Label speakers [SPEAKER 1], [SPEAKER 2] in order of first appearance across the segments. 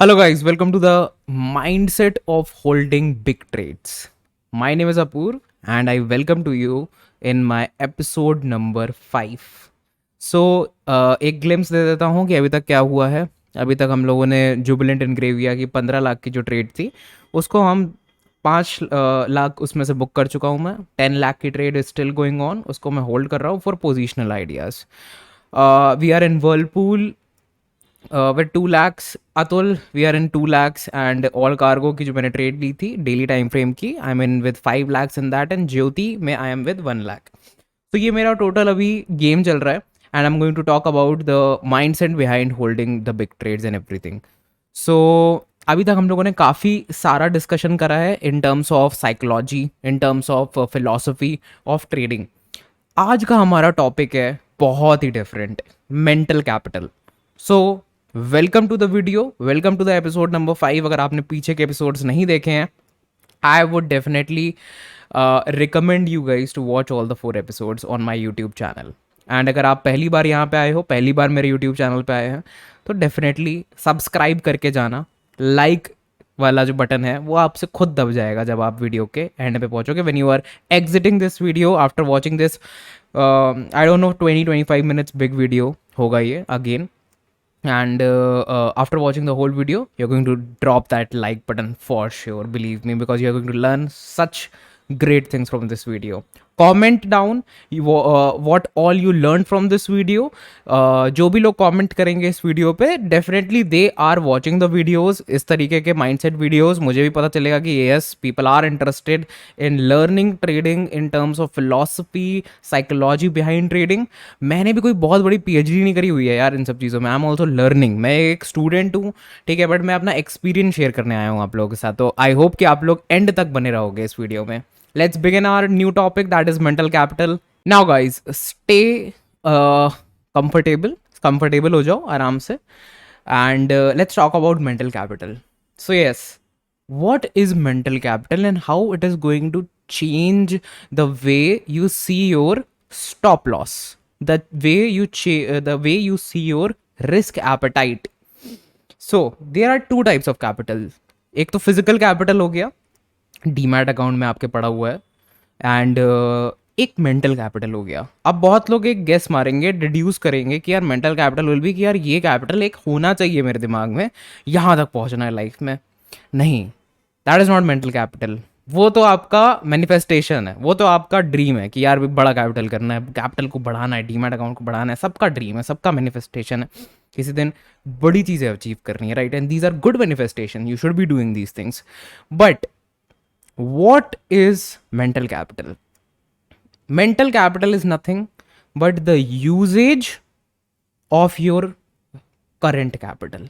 [SPEAKER 1] Hello, guys. Welcome to the mindset of holding big trades. My name is Apur, and I welcome to you in my episode number 5. So, एक glimpse दे देता हूँ कि अभी तक क्या हुआ है. अभी तक हम लोगों ने जुबिलेंट इनग्रेविया की 15 लाख की जो ट्रेड थी उसको हम 5 लाख उसमें से बुक कर चुका हूँ मैं. 10 लाख की trade is still going on, उसको मैं होल्ड कर रहा हूँ for positional ideas. We are in Whirlpool with 2 lakhs. Atul, we are in 2 lakhs and all cargo की जो मैंने ट्रेड ली थी डेली टाइम फ्रेम की, I M in with 5 lakhs in that, and ज्योति में आई एम विद 1 lakh. तो ये मेरा total अभी गेम चल रहा है and I am going to talk about the mind set behind holding the big trades and everything. So अभी तक हम लोगों ने काफ़ी सारा डिस्कशन करा है in terms of psychology, in terms of philosophy of trading. आज का हमारा टॉपिक है बहुत ही different, mental capital. So welcome to the video, welcome to the episode number 5. अगर आपने पीछे के एपिसोड्स नहीं देखे हैं, I would definitely recommend you guys to watch all the 4 episodes on my YouTube channel. And अगर आप पहली बार यहाँ पे आए हो, पहली बार मेरे यूट्यूब चैनल पे आए हैं, तो डेफिनेटली सब्सक्राइब करके जाना. लाइक वाला जो बटन है वो आपसे खुद दब जाएगा जब आप वीडियो के एंड पे पहुंचोगे. When you are exiting this video after watching this, I don't know, 20-25 minutes big video होगा ये again. And after watching the whole video, you're going to drop that like button for sure, believe me, because you're going to learn such great things from this video. Comment down what all you learned from this video. जो भी लोग comment करेंगे इस video पे, definitely they are watching the videos. इस तरीके के mindset videos मुझे भी पता चलेगा कि yes, people are interested in learning trading in terms of philosophy, psychology behind trading. मैंने भी कोई बहुत बड़ी पीएचडी नहीं करी हुई है यार इन सब चीज़ों में. I am also learning. मैं एक स्टूडेंट हूँ, ठीक है, बट मैं अपना एक्सपीरियंस शेयर करने आया हूँ आप लोगों के साथ. तो आई होप कि आप लोग एंड तक बने रहोगे इस वीडियो में. Let's begin our new topic, that is mental capital. Now guys, stay comfortable हो जाओ आराम से, and let's talk about mental capital. So yes, what is mental capital and how it is going to change the way you see your stop loss, the way you see your risk appetite. So there are two types of capital. एक तो physical capital हो गया, demat account में आपके पड़ा हुआ है, and एक मेंटल कैपिटल हो गया. अब बहुत लोग एक गेस मारेंगे, डिड्यूस करेंगे कि यार मेंटल कैपिटल विल भी कि यार ये कैपिटल एक होना चाहिए मेरे दिमाग में, यहाँ तक पहुँचना है लाइफ में. नहीं, that is not mental capital. वो तो आपका मैनिफेस्टेशन है, वो तो आपका ड्रीम है कि यार भी बड़ा कैपिटल करना है, कैपिटल को बढ़ाना है, डीमैट अकाउंट को बढ़ाना है. सबका ड्रीम है, सबका मैनिफेस्टेशन है, किसी दिन बड़ी चीज़ें अचीव करनी है, right? And these are good manifestation, you should be doing these things. But what is mental capital? Mental capital is nothing but the usage of your current capital.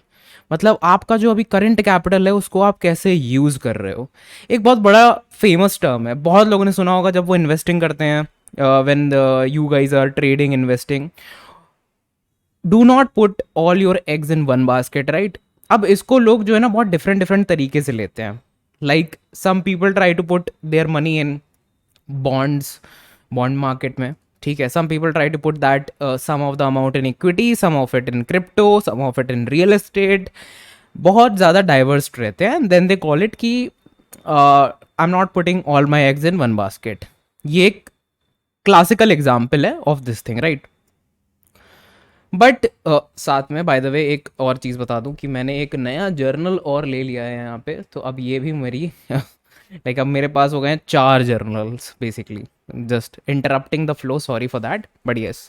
[SPEAKER 1] मतलब आपका जो अभी करंट कैपिटल है उसको आप कैसे यूज कर रहे हो. एक बहुत बड़ा फेमस टर्म है, बहुत लोगों ने सुना होगा जब वो इन्वेस्टिंग करते हैं, when you guys are trading, investing, do not put all your eggs in one basket, right? अब इसको लोग जो है ना बहुत डिफरेंट तरीके से लेते हैं. Like some people try to put their money in bonds, bond market में, ठीक है. Some people try to put that some of the amount in equity, some of it in crypto, some of it in real estate. बहुत ज़्यादा diverse रहते हैं. And then they call it कि I'm not putting all my eggs in one basket. ये एक classical example है of this thing, right? But साथ में बाय द वे एक और चीज़ बता दूं कि मैंने एक नया जर्नल और ले लिया है यहाँ पे. तो अब ये भी मेरी लाइक अब मेरे पास हो गए हैं 4 journals basically. Just interrupting the flow, sorry for that, but yes,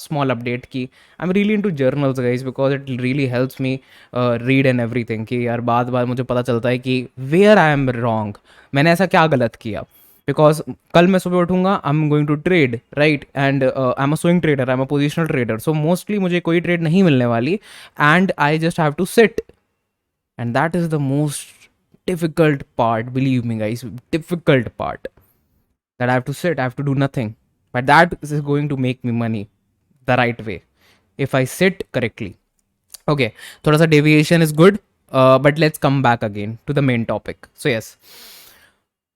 [SPEAKER 1] small update की I am really into journals guys, because it really helps me read and everything. कि यार बाद मुझे पता चलता है कि वेयर आई एम रॉन्ग, मैंने ऐसा क्या गलत किया. बिकॉज कल मैं सुबह उठूंगा, I am going to trade, right? And I am a swing trader, I am a positional trader. So mostly मुझे कोई ट्रेड नहीं मिलने वाली, and I just have to sit. And that is the most difficult part, believe me guys, difficult part, that I have to sit, I have to do nothing. But that is going to make me money the right way if I sit correctly. Okay, थोड़ा सा deviation is good, but let's come back again to the main topic. So yes,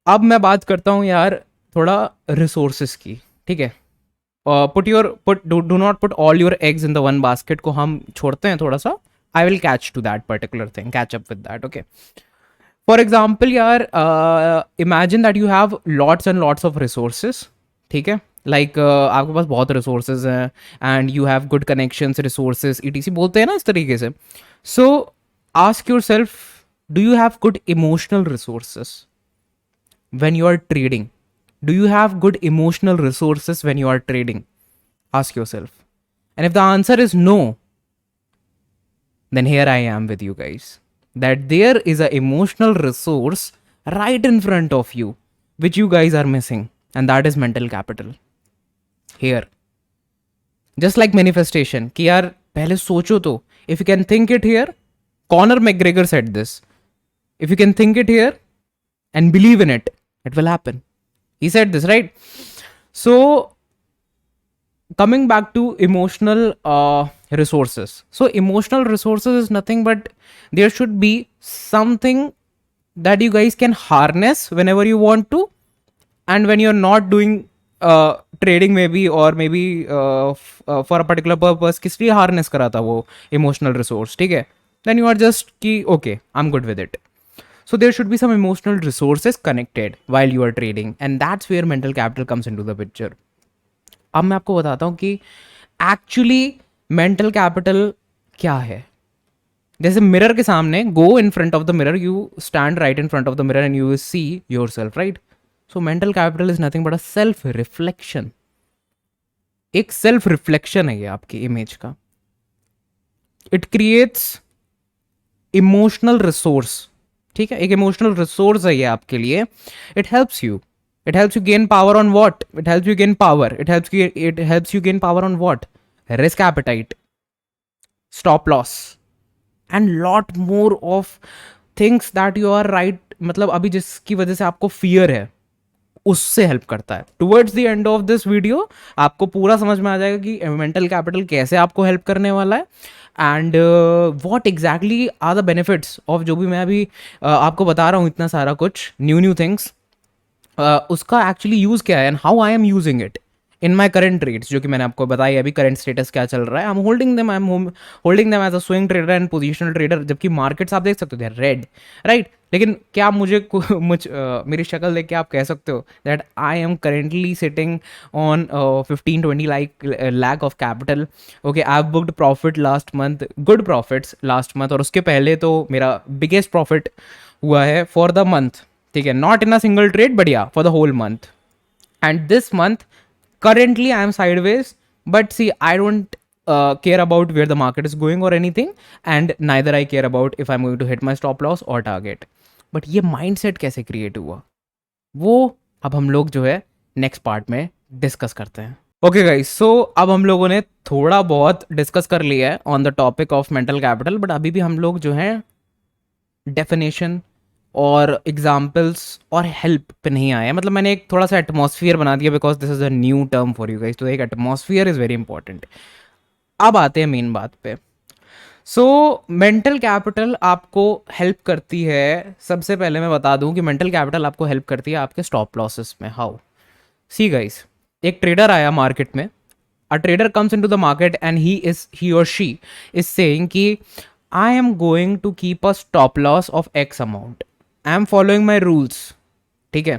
[SPEAKER 1] अब मैं बात करता हूँ यार थोड़ा resources की, ठीक है. Do not put all your eggs in the one basket को हम छोड़ते हैं थोड़ा सा, I will catch to that particular thing, catch up with that. Okay. For example, यार, imagine that you have lots and lots of resources. ठीक है, like आपके पास बहुत रिसोर्सेज हैं and you have good connections, resources etc बोलते हैं ना इस तरीके से. सो ask your self, do you have good emotional resources when you are trading? Do you have good emotional resources when you are trading? Ask yourself. And if the answer is no, then here I am with you guys. That there is an emotional resource right in front of you, which you guys are missing. And that is mental capital. Here. Just like manifestation. कि यार पहले सोचो तो. If you can think it here, Conor McGregor said this. If you can think it here and believe in it, it will happen. He said this, right? So coming back to emotional resources. So emotional resources is nothing but there should be something that you guys can harness whenever you want to, and when you're not doing trading maybe, or maybe for a particular purpose, किस लिए harness करा था वो emotional resource, ठीक है? Then you are just कि okay, I'm good with it. So there should be some emotional resources connected while you are trading, and that's where mental capital comes into the picture. अब मैं आपको बताता हूँ कि actually mental capital क्या है. जैसे मिरर के सामने, go in front of the mirror, you stand right in front of the mirror and you will see yourself, right? So mental capital is nothing but a self reflection. एक self reflection है ये आपकी image का. It creates emotional resource. ठीक है, एक emotional resource है ये आपके लिए. It helps you gain power on what? It helps you gain power. It helps you gain power on what? Risk appetite, stop loss and lot more of things that you are right. मतलब अभी जिसकी वजह से आपको fear है, उससे help करता है. Towards the end of this video आपको पूरा समझ में आ जाएगा कि मेंटल कैपिटल कैसे आपको हेल्प करने वाला है, and what exactly are the benefits of जो भी मैं अभी आपको बता रहा हूँ, इतना सारा कुछ न्यू थिंग्स, उसका एक्चुअली यूज़ क्या है and how I am using it in my current trades, जो कि मैंने आपको बताया अभी करंट स्टेटस क्या चल रहा है. I am holding them as a swing trader and positional trader. जबकि मार्केट्स आप देख सकते हो रेड, राइट? लेकिन क्या मेरी शक्ल देख के आप कह सकते हो that I am currently sitting on 15-20 lakh of capital. Okay, I have booked profit last month, good profits last month, और उसके पहले तो मेरा बिगेस्ट प्रॉफिट हुआ है फॉर द मंथ. ठीक है, not in a single trade but या for the whole month. And this month currently I am sideways, but see, I don't care about where the market is going or anything, and neither I care about if I'm going to hit my stop loss or target. But ये mindset कैसे create हुआ, वो अब हम लोग जो है next part में discuss करते हैं. Okay guys, so अब हम लोगों ने थोड़ा बहुत discuss कर लिया है on the topic of mental capital, but अभी भी हम लोग जो है definition और एग्जाम्पल्स और हेल्प पे नहीं आया. मतलब मैंने एक थोड़ा सा एटमॉस्फियर बना दिया because this is a new term for you guys. तो एक एटमॉस्फियर इज़ वेरी इंपॉर्टेंट. अब आते हैं मेन बात पे. सो मेंटल कैपिटल आपको हेल्प करती है. सबसे पहले मैं बता दूं कि मेंटल कैपिटल आपको हेल्प करती है आपके स्टॉप लॉसेस में. हाउ? सी गाइस, एक ट्रेडर आया मार्केट में. A trader comes into the market and he और शी इज सेइंग कि I am going to keep a stop loss of X amount. I am following my rules, ठीक है,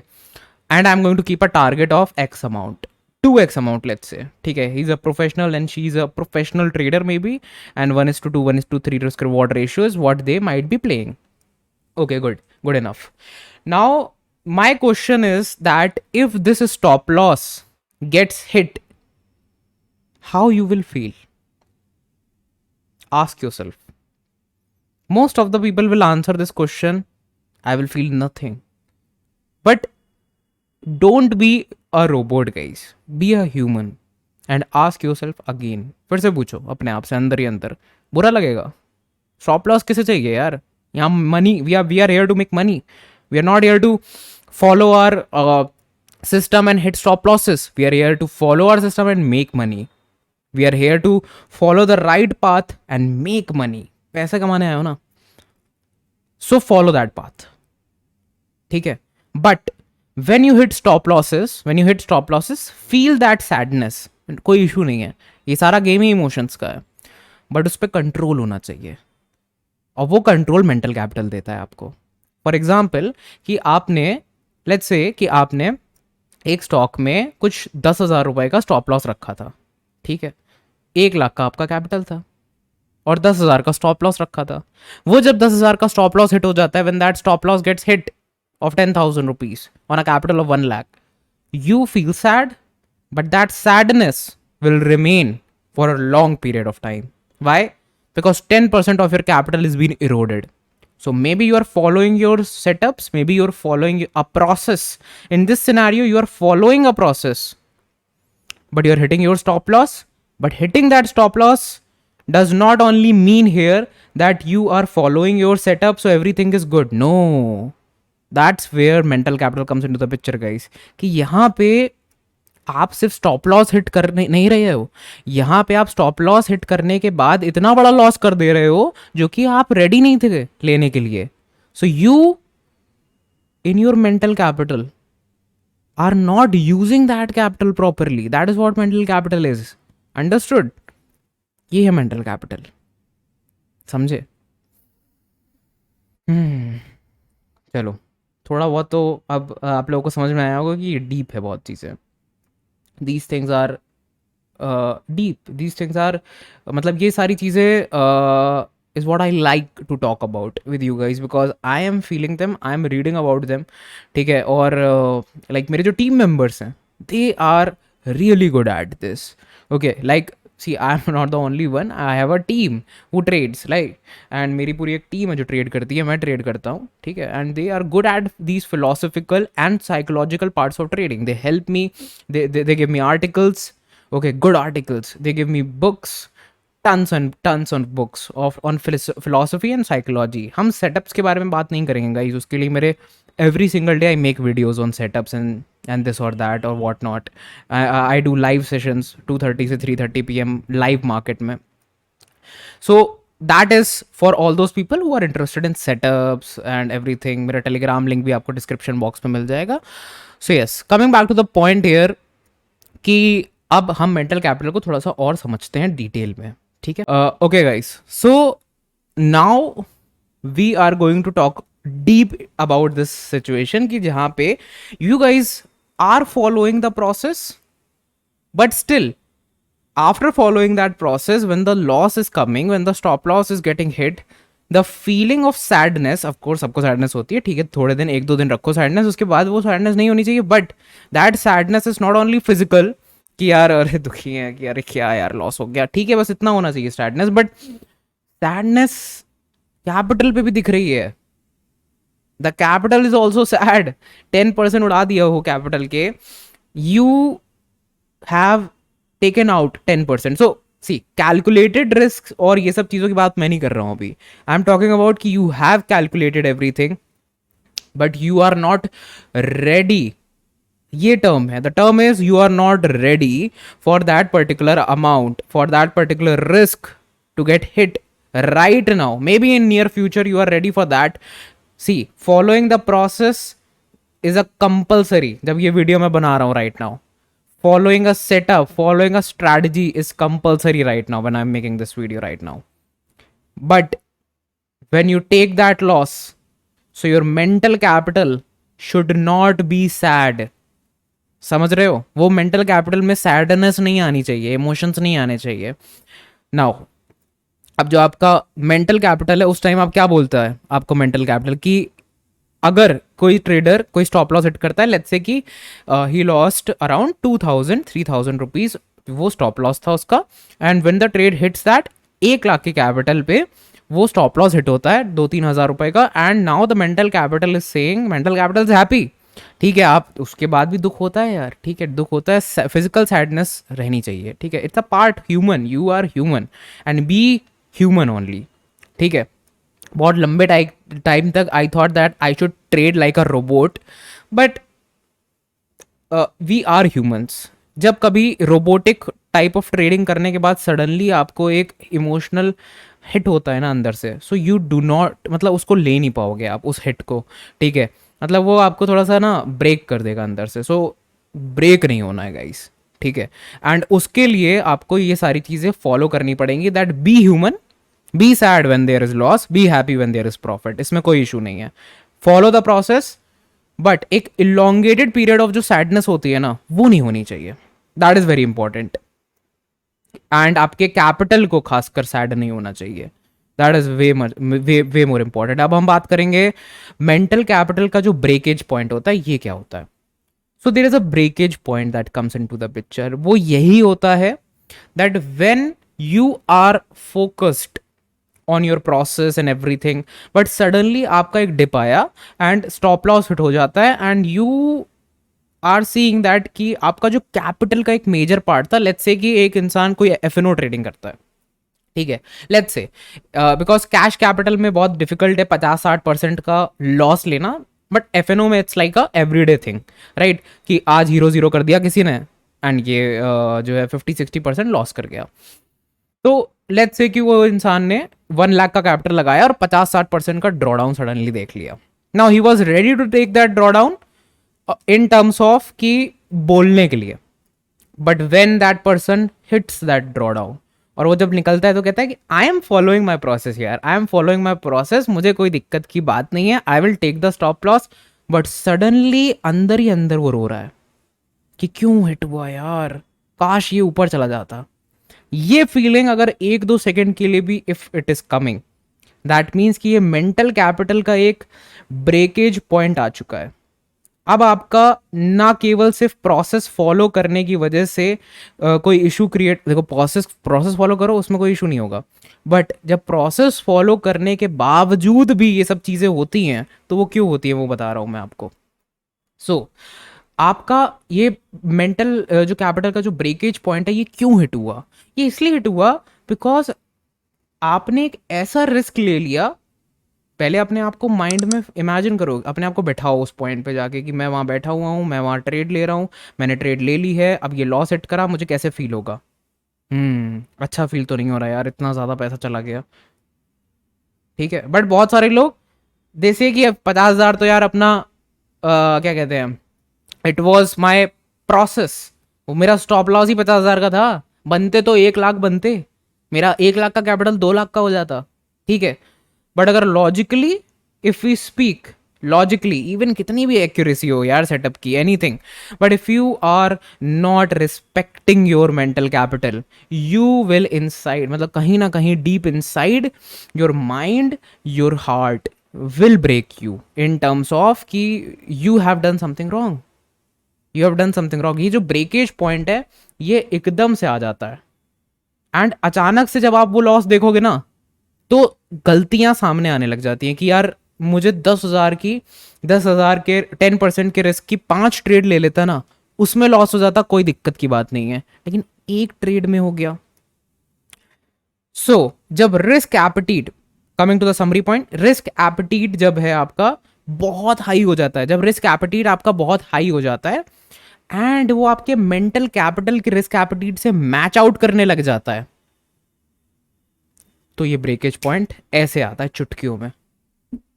[SPEAKER 1] and I am going to keep a target of X amount, 2X amount, let's say, ठीक है. He's a professional and she's a professional trader maybe, and 1:2, 1:3 risk reward ratio is what they might be playing. Okay, good enough. Now, my question is that if this stop loss gets hit, how you will feel? Ask yourself. Most of the people will answer this question, I will feel nothing. But don't be a robot guys. Be a human and ask yourself again. फिर से पूछो अपने आप से अंदर ही अंदर, बुरा लगेगा? स्टॉप लॉस किसे चाहिए यार? यहाँ money, we are here to make money. We are not here to follow our system and hit stop losses. We are here to follow our system and make money. We are here to follow the right path and make money. पैसे कमाने आए हो ना, so follow that path. ठीक है, but when you hit stop losses feel that sadness. कोई issue नहीं है, ये सारा गेम ही इमोशंस का है, बट उस पर कंट्रोल होना चाहिए. और वो कंट्रोल मेंटल कैपिटल देता है आपको। फॉर एग्जाम्पल कि आपने, लेट्स से कि आपने एक स्टॉक में कुछ 10,000 रुपए का स्टॉप लॉस रखा था, ठीक है, 1 लाख का आपका कैपिटल था और 10,000 का स्टॉप लॉस रखा था। वो जब 10,000 का स्टॉप लॉस हिट हो जाता है, when that stop loss gets hit of 10,000 rupees on a capital of 1 lakh, you feel sad, but that sadness will remain for a long period of time. Why? Because 10% of your capital is being eroded. So maybe you are following your setups, maybe you're following a process. In this scenario, you are following a process, but you're hitting your stop loss. But hitting that stop loss does not only mean here that you are following your setup, so everything is good. No, that's where mental capital comes into the picture guys, कि यहाँ पे आप सिर्फ stop loss hit कर नहीं रहे हो, यहाँ पे आप स्टॉप लॉस हिट करने के बाद इतना बड़ा लॉस कर दे रहे हो जो कि आप रेडी नहीं थे लेने के लिए. So you in your mental capital R not using that capital properly. That is what mental capital is. Understood? ये है मेंटल कैपिटल. समझे? चलो, थोड़ा बहुत तो अब आप लोगों को समझ में आया होगा कि ये डीप है बहुत चीज़ें. These things are deep, these things are, मतलब ये सारी चीज़ें is what I like to talk about with you guys, because I am feeling them, I am reading about them. ठीक है, और लाइक मेरे जो टीम मेम्बर्स हैं, they are really good at this. Okay, like see I am not the only one, I have a team who trades, like, and मेरी पूरी एक team है जो ट्रेड करती है, मैं ट्रेड करता हूँ. ठीक है, and they are good at these philosophical and psychological parts of trading. They help me, they give me articles, okay, good articles. They give me books, tons on books of on philosophy and psychology. हम setups के बारे में बात नहीं करेंगे guys, उसके लिए मेरे every single day I make videos on setups and this or that or what not. I do live sessions 2:30 से 3:30 PM live market में. So that is for all those people who are interested in setups and everything. मेरा telegram link भी आपको description box में मिल जाएगा. So yes, coming back to the point here कि अब हम मेंटल कैपिटल को थोड़ा सा और समझते हैं डिटेल में. ठीक है, okay guys, so now we are going to talk deep about this situation कि जहां पे you guys are following the process, but still after following that process, when the loss is coming, when the stop loss is getting hit, the feeling of sadness, of course सबको sadness होती है, ठीक है, थोड़े दिन 1-2 दिन रखो sadness, उसके बाद वो sadness नहीं होनी चाहिए. But that sadness is not only physical कि यार अरे दुखी है, कि अरे क्या यार लॉस हो गया, ठीक है, बस इतना होना चाहिए sadness. बट sadness कैपिटल पे भी दिख रही है. The capital is also sad. 10% उड़ा दिया हो कैपिटल के, you have taken out 10%. So see, calculated risk और ये सब चीज़ों की बात मैं नहीं कर रहा हूँ अभी. आई एम टॉकिंग अबाउट कि you have calculated everything but you are not ready. ये टर्म है, the term is you are not ready for that particular amount, for that particular risk to get hit right now. Maybe in near future you are ready for that. See, following the process is a compulsory. जब ये video मैं बना रहा हूँ right now, following a setup, following a strategy is compulsory right now when I'm making this video right now. But when you take that loss, so your mental capital should not be sad. समझ रहे हो? वो mental capital में sadness नहीं आनी चाहिए, emotions नहीं आने चाहिए. Now, अब जो आपका मेंटल कैपिटल है, उस टाइम आप क्या बोलता है आपको मेंटल कैपिटल, कि अगर कोई ट्रेडर कोई स्टॉप लॉस हिट करता है, लेट्स से कि ही लॉस्ट अराउंड 2,000-3,000 रुपीज, वो स्टॉप लॉस था उसका, and when the trade hits that 1 lakh के कैपिटल पे वो स्टॉप लॉस हिट होता है 2-3 हज़ार रुपए का, and now the mental capital is saying, mental capital is happy. ठीक है, आप उसके बाद भी दुख होता है यार, ठीक है, दुख होता है, फिजिकल सैडनेस रहनी चाहिए, ठीक है, it's a part human, you are human and be human only. ठीक है, बहुत लंबे टाइम तक I thought that I should trade like a robot, but we are humans. जब कभी रोबोटिक टाइप ऑफ ट्रेडिंग करने के बाद सडनली आपको एक इमोशनल हिट होता है ना अंदर से, सो यू डू नॉट, मतलब उसको ले नहीं पाओगे आप उस हिट को. ठीक है, मतलब वो आपको थोड़ा सा ना ब्रेक कर देगा अंदर से. सो ब्रेक नहीं होना है गाइस. ठीक है, एंड उसके लिए आपको ये सारी चीज़ें फॉलो करनी पड़ेंगी, that be human be sad when there is loss, be happy when there is profit, इसमें कोई इशू नहीं है, फॉलो द प्रोसेस, बट एक इलोंगेटेड पीरियड ऑफ जो सैडनेस होती है ना, वो नहीं होनी चाहिए, that is very important. And आपके कैपिटल को खासकर सैड नहीं होना चाहिए, that is way more important. अब हम बात करेंगे मेंटल कैपिटल का जो ब्रेकेज पॉइंट होता है, ये क्या होता है। So there is a breakage point that comes into the picture, वो यही होता है that when you are focused on your process and everything, but suddenly आपका एक डिप आया एंड स्टॉप लॉस हिट हो जाता है, and you are seeing that कि आपका जो कैपिटल का एक मेजर पार्ट था, लेट्स से कि एक इंसान कोई एफएनओ ट्रेडिंग करता है, ठीक है, let's say, because cash capital में बहुत डिफिकल्ट है 50-60% का लॉस लेना, बट एफएनओ में it's like a everyday thing, right, कि आज 0-0 कर दिया किसी ने एंड ये जो है 50-60% लॉस कर गया। तो लेट्स से कि वो इंसान ने 1 लाख का कैपिटल लगाया और 50-60% का ड्रॉ डाउन सडनली देख लिया। Now he was ready to take that draw down in terms of कि बोलने के लिए, but when that person hits that draw down, और वो जब निकलता है तो कहता है कि I am following my process यार, I am following my process, मुझे कोई दिक्कत की बात नहीं है, I will take the stop loss, but suddenly अंदर ही अंदर वो रो रहा है कि क्यों हिट हुआ यार, काश ये ऊपर चला जाता। ये फीलिंग अगर 1-2 सेकेंड के लिए भी if it is coming, that means कि ये मेंटल कैपिटल का एक ब्रेकेज पॉइंट आ चुका है। अब आपका ना केवल सिर्फ प्रोसेस फॉलो करने की वजह से कोई इशू क्रिएट, देखो प्रोसेस फॉलो करो उसमें कोई इशू नहीं होगा, बट जब प्रोसेस फॉलो करने के बावजूद भी ये सब चीज़ें होती हैं, तो वो क्यों होती है वो बता रहा हूँ मैं आपको। सो आपका ये मेंटल जो कैपिटल का जो ब्रेकेज पॉइंट है, ये क्यों हिट हुआ, ये इसलिए हिट हुआ बिकॉज आपने एक ऐसा रिस्क ले लिया। पहले अपने आप को माइंड में इमेजिन करो, अपने आप को बैठाओ उस पॉइंट पे जाके कि मैं वहाँ बैठा हुआ हूँ, मैं वहाँ ट्रेड ले रहा हूँ, मैंने ट्रेड ले ली है, अब ये लॉस हिट करा, मुझे कैसे फील होगा। अच्छा फील तो नहीं हो रहा यार, इतना ज़्यादा पैसा चला गया, ठीक है, बट बहुत सारे लोग जैसे कि अब 50,000 तो यार अपना क्या कहते हैं, इट वॉज माई प्रोसेस, वो मेरा स्टॉप लॉस ही 50,000 का था, बनते तो 1 लाख बनते, मेरा 1 लाख का कैपिटल 2 लाख का हो जाता, ठीक है। बट अगर logically if we speak logically, even कितनी भी एक्यूरेसी हो यार सेटअप की, anything, but if you are not respecting your mental capital, you will inside, मतलब कहीं ना कहीं deep inside your mind, your heart will break you in terms of कि you have done something wrong, you have done something wrong. ये जो breakage point है ये एकदम से आ जाता है, एंड अचानक से जब आप वो लॉस देखोगे ना, तो गलतियां सामने आने लग जाती हैं कि यार मुझे 10,000 के 10% के रिस्क की 5 ट्रेड ले लेता ना, उसमें लॉस हो जाता, कोई दिक्कत की बात नहीं है, लेकिन एक ट्रेड में हो गया। सो जब risk appetite, coming to the summary point, risk appetite जब है आपका बहुत हाई हो जाता है, जब रिस्क एपेटीट आपका बहुत हाई हो जाता है एंड वो आपके मेंटल कैपिटल के रिस्क एपेटीट से मैच आउट करने लग जाता है, तो ये ब्रेकेज पॉइंट ऐसे आता है चुटकियों में,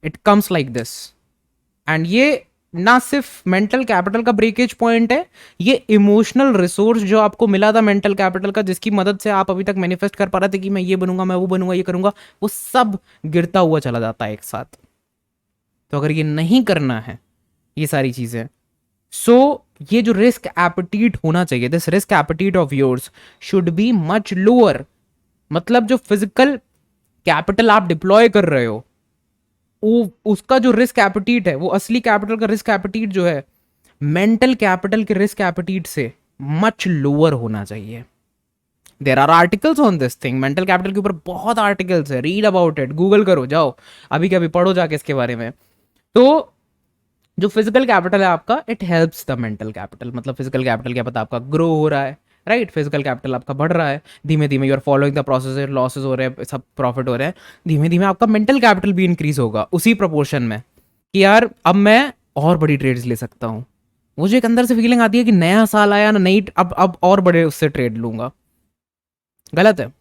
[SPEAKER 1] it comes like this. And ये ना सिर्फ मेंटल कैपिटल का ब्रेकेज पॉइंट है, ये इमोशनल रिसोर्स जो आपको मिला था मेंटल कैपिटल का, जिसकी मदद से आप अभी तक मैनिफेस्ट कर पा रहे थे कि मैं ये बनूंगा, मैं वो बनूंगा, ये करूंगा, वो सब गिरता हुआ चला जाता है एक साथ। तो अगर ये नहीं करना है ये सारी चीजें, सो ये जो रिस्क एपेटीट होना चाहिए, this risk appetite of yours should be much lower. मतलब जो फिजिकल कैपिटल आप डिप्लॉय कर रहे हो, वो उसका जो रिस्क एपेटीट है, वो असली कैपिटल का रिस्क एपेटीट जो है मेंटल कैपिटल के रिस्क एपेटीट से मच लोअर होना चाहिए। There are articles on this thing, mental capital के ऊपर बहुत आर्टिकल्स है, रीड अबाउट इट, गूगल करो, जाओ अभी के अभी पढ़ो जाके इसके बारे में। तो जो फिजिकल कैपिटल है आपका, it helps the mental capital, मतलब फिजिकल कैपिटल क्या पता आपका ग्रो हो रहा है, राइट, फिजिकल कैपिटल आपका बढ़ रहा है, धीमे धीमे you are following the process, losses हो रहे हैं, सब प्रॉफिट हो रहे हैं, धीमे धीमे आपका मेंटल कैपिटल भी इंक्रीज होगा उसी प्रोपोर्शन में कि यार अब मैं और बड़ी ट्रेड्स ले सकता हूँ। मुझे एक अंदर से फीलिंग आती है कि नया साल आया ना, नई अब और बड़े उससे ट्रेड लूंगा, गलत है।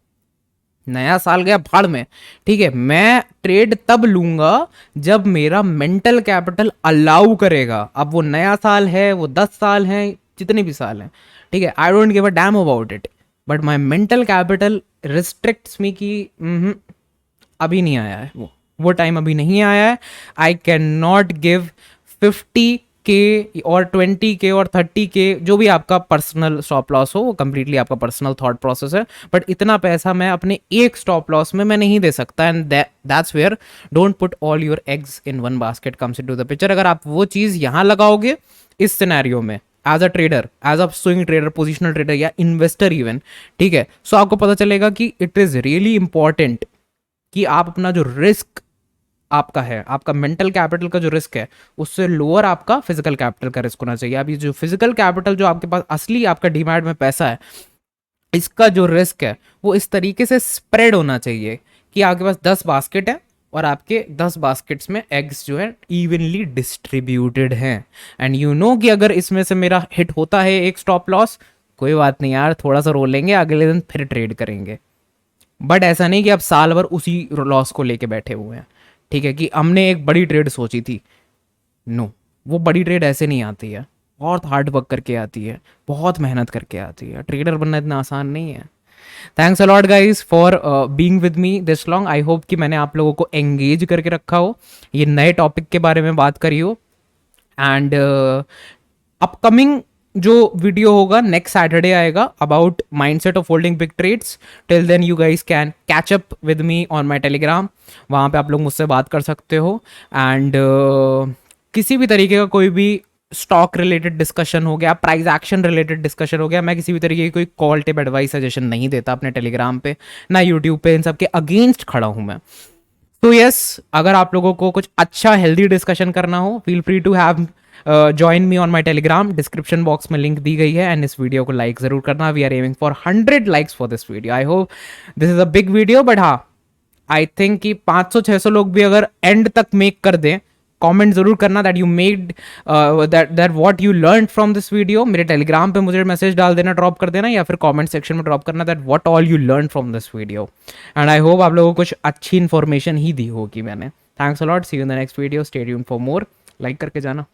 [SPEAKER 1] नया साल गया भाड़ में, ठीक है, मैं ट्रेड तब लूंगा जब मेरा मेंटल कैपिटल अलाउ करेगा। अब वो नया साल है, वो 10 साल है, जितने भी साल हैं, ठीक है, I don't give a damn about it, but my mental capital restricts me कि अभी नहीं आया है वो टाइम अभी नहीं आया है. I can not give 50K और 20K और 30K, जो भी आपका पर्सनल स्टॉप लॉस हो, वो कंप्लीटली आपका पर्सनल थॉट प्रोसेस है. बट इतना पैसा मैं अपने एक स्टॉप लॉस में मैं नहीं दे सकता. And that's where don't put all your eggs in one basket comes into the picture. अगर आप वो चीज़ यहाँ लगाओगे इस सिनेरियो में, as a trader, as a swing trader, positional trader या इन्वेस्टर इवन, ठीक है, सो आपको पता चलेगा कि इट इज़ रियली इंपॉर्टेंट कि आप अपना जो रिस्क आपका है, आपका मेंटल कैपिटल का जो रिस्क है, उससे लोअर आपका फिजिकल कैपिटल का रिस्क होना चाहिए. अभी जो फिजिकल कैपिटल जो आपके पास असली आपका डीमैट में पैसा है, इसका जो रिस्क है वो इस तरीके से स्प्रेड होना चाहिए कि आपके पास 10 बास्केट है और आपके 10 बास्केट्स में एग्स जो है इवनली डिस्ट्रीब्यूटेड हैं. एंड यू नो कि अगर इसमें से मेरा हिट होता है एक स्टॉप लॉस, कोई बात नहीं यार, थोड़ा सा रो लेंगे, अगले दिन फिर ट्रेड करेंगे. बट ऐसा नहीं कि आप साल भर उसी लॉस को लेके बैठे हुए हैं. ठीक है, कि हमने एक बड़ी ट्रेड सोची थी. नो, वो बड़ी ट्रेड ऐसे नहीं आती है, बहुत हार्ड वर्क करके आती है, बहुत मेहनत करके आती है. ट्रेडर बनना इतना आसान नहीं है. Thanks a lot guys for being with me this long. I hope कि मैंने आप लोगों को एंगेज करके रखा हो, ये नए टॉपिक के बारे में बात करी हो. एंड अपकमिंग जो वीडियो होगा नेक्स्ट सैटरडे आएगा about mindset of holding big trades. Till then you guys can catch up with me on my Telegram. वहाँ पे आप लोग मुझसे बात कर सकते हो. एंड किसी भी तरीके का कोई भी स्टॉक रिलेटेड डिस्कशन हो गया, प्राइस एक्शन रिलेटेड डिस्कशन हो गया, मैं किसी भी तरीके की कोई कॉल टिप एडवाइस सजेशन नहीं देता अपने टेलीग्राम पे, ना यूट्यूब पे. इन सब के अगेंस्ट खड़ा हूँ मैं. तो यस, अगर आप लोगों को कुछ अच्छा हेल्दी डिस्कशन करना हो, feel free to have join me on my Telegram. Description box में लिंक दी गई है. एंड इस वीडियो को लाइक जरूर करना. We are aiming for 100 likes for this video. I hope this is a big video, but हाँ, I think कि 500-600 लोग भी अगर एंड तक मेक कर दें, कमेंट जरूर करना that you made that what you learn from this video. मेरे टेलीग्राम पे मुझे मैसेज डाल देना, ड्रॉप कर देना, या फिर कमेंट सेक्शन में ड्रॉप करना that what all you learn from this video. And I hope आप लोगों को कुछ अच्छी इन्फॉर्मेशन ही दी होगी मैंने. Thanks a lot. See you in the next video. Stay tuned for more. Like करके जाना.